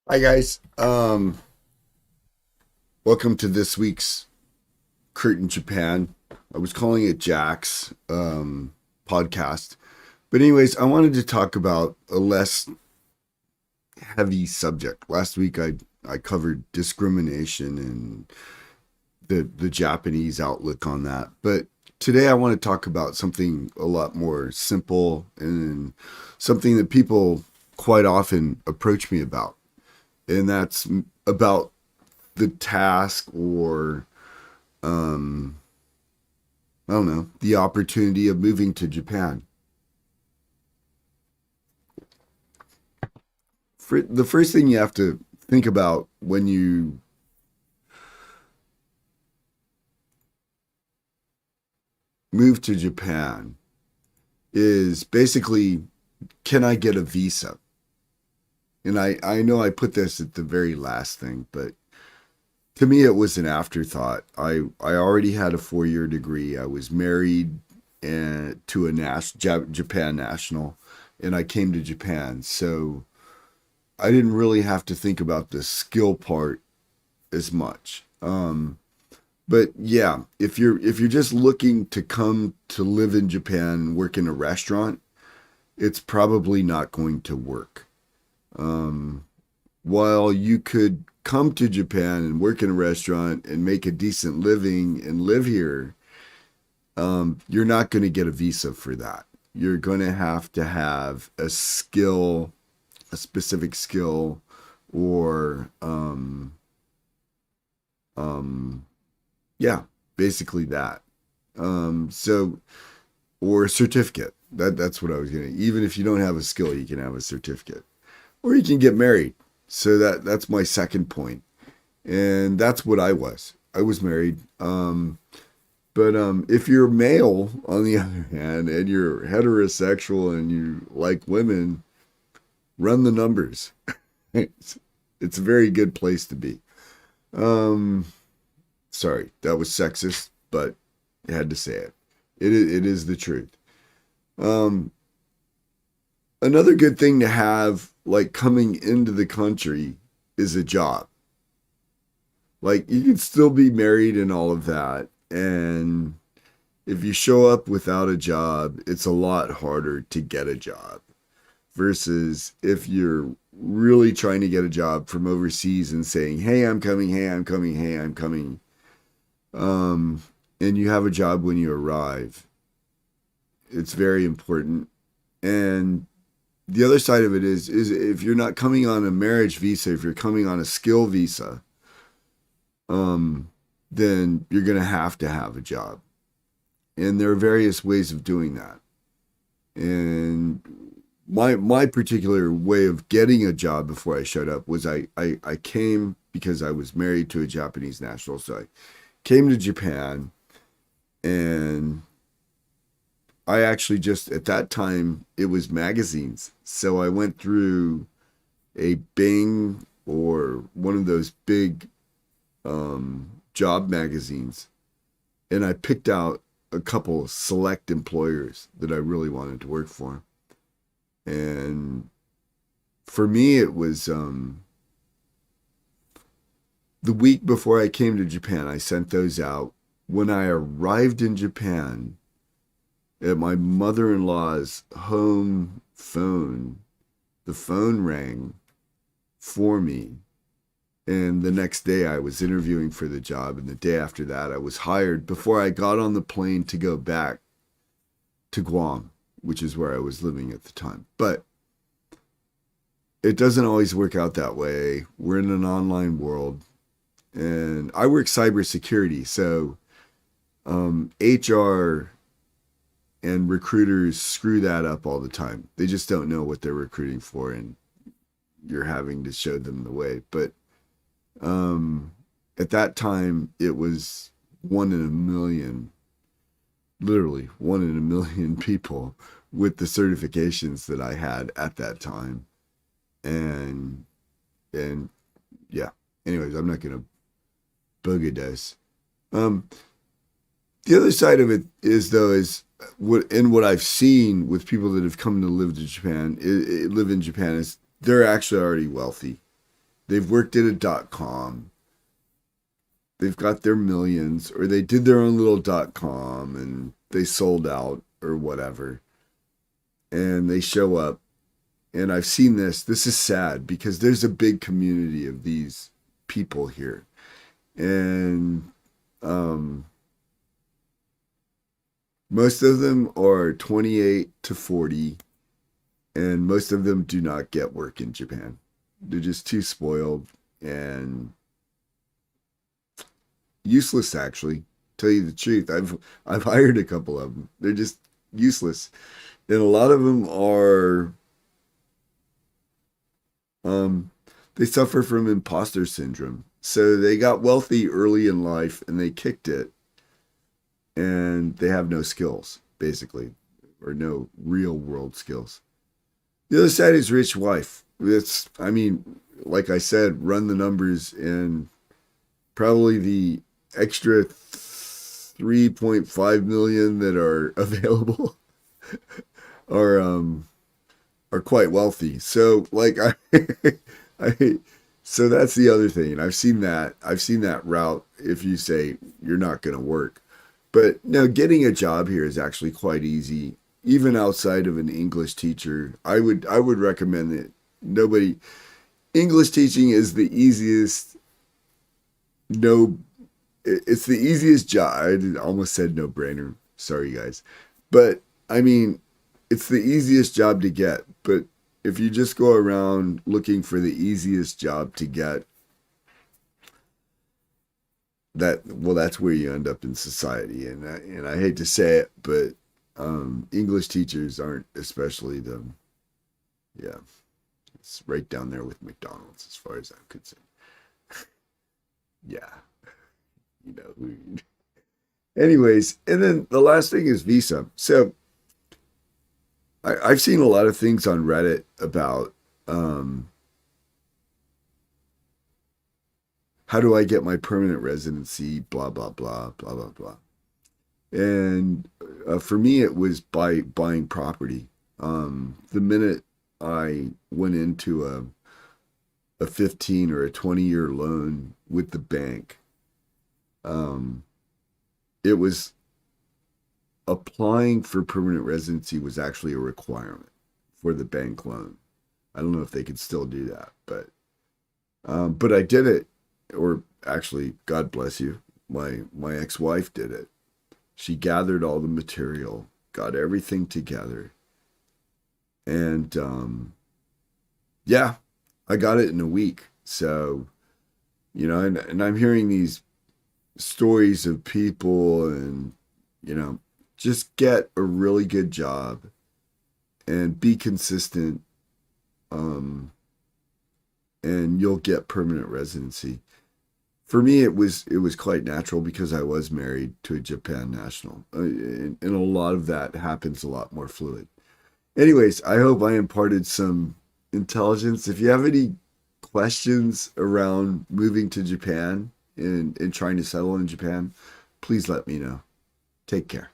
Hi guys. Welcome to this week's Curtain Japan. I was calling it Jack's podcast. But anyways, I wanted to talk about a less heavy subject. Last week I covered discrimination and the Japanese outlook on that. But today I want to talk about something a lot more simple and something that people quite often approach me about. And that's about the task or um I don't know, the opportunity of moving to Japan. The first thing you have to think about when you move to Japan is basically, can I get a visa? And I know I put this at the very last thing, but to me it was an afterthought. I already had a 4-year degree. I was married to a Japan national, and I came to Japan. So I didn't really have to think about the skill part as much. But yeah, if you're just looking to come to live in Japan and work in a restaurant, it's probably not going to work. Um, while you could come to Japan and work in a restaurant and make a decent living and live here, you're not going to get a visa for that. You're going to have a skill, a specific skill, or um, yeah, basically that. So or a certificate. That's what I was getting. Even if you don't have a skill, you can have a certificate, or you can get married. So that's my second point, and that's what I was. I was married. But if you're male, on the other hand, and you're heterosexual and you like women, run the numbers. It's a very good place to be. Um, Sorry, that was sexist, but I had to say it. It is the truth. Um, Another good thing to have, like coming into the country, is a job. Like you can still be married and all of that, and if you show up without a job, it's a lot harder to get a job versus if you're really trying to get a job from overseas and saying, "Hey, I'm coming. Hey, I'm coming. Hey, I'm coming." Um, and you have a job when you arrive. It's very important. And the other side of it is if you're not coming on a marriage visa, if you're coming on a skill visa, um, then you're going to have a job. And there are various ways of doing that. And my particular way of getting a job before I showed up was I came because I was married to a Japanese national. So I came to Japan, and I actually just at that time it was magazines. So I went through a Bing or one of those big job magazines, and I picked out a couple select employers that I really wanted to work for. And for me, it was the week before I came to Japan. I sent those out. When I arrived in Japan, at my mother-in-law's home phone, the phone rang for me. And the next day I was interviewing for the job. And the day after that, I was hired before I got on the plane to go back to Guam, which is where I was living at the time. But it doesn't always work out that way. We're in an online world, and I work cybersecurity. So HR and recruiters screw that up all the time. They just don't know what they're recruiting for, and you're having to show them the way. But um, at that time, it was one in a million, literally one in a million people with the certifications that I had at that time. And and yeah. Anyways, I'm not gonna boogie this. Um, the other side of it is though is what I've seen with people that have come to live in Japan is they're actually already wealthy. they've worked at a .com, they've got their millions, or they did their own little .com and they sold out or whatever, and they show up. And I've seen this. This is sad because there's a big community of these people here, and most of them are 28 to 40, and most of them do not get work in Japan. They're just too spoiled and useless, actually. Tell you the truth, I've hired a couple of them. They're just useless, and a lot of them are they suffer from imposter syndrome. So they got wealthy early in life and they kicked it, and they have no skills, basically, or no real world skills. The other side is rich wife. It's, I mean, like I said, run the numbers, and probably the extra 3.5 million that are available are quite wealthy. So like I so that's the other thing. And I've seen that route if you say you're not going to work. But no, getting a job here is actually quite easy, even outside of an English teacher. I would recommend that nobody English teaching is the easiest. No, it's the easiest job. I almost said no brainer. Sorry, guys. But I mean, it's the easiest job to get. But if you just go around looking for the easiest job to get, that's where you end up in society. And I hate to say it, but English teachers aren't especially the, yeah, it's right down there with McDonald's as far as I'm concerned. Yeah, you know who. Anyways, and then the last thing is visa. So I've seen a lot of things on Reddit about how do I get my permanent residency, blah, blah, blah, blah, blah, blah. And for me, it was by buying property. The minute I went into a 15 or a 20-year loan with the bank, it was applying for permanent residency was actually a requirement for the bank loan. I don't know if they could still do that, but I did it, or actually, God bless you, my ex-wife did it. She gathered all the material, got everything together, and yeah, I got it in a week. So, you know, and I'm hearing these stories of people, and you know, just get a really good job and be consistent, and you'll get permanent residency. For me, it was quite natural because I was married to a Japan national, and a lot of that happens a lot more fluid. Anyways, I hope I imparted some intelligence. If you have any questions around moving to Japan and trying to settle in Japan, please let me know. Take care.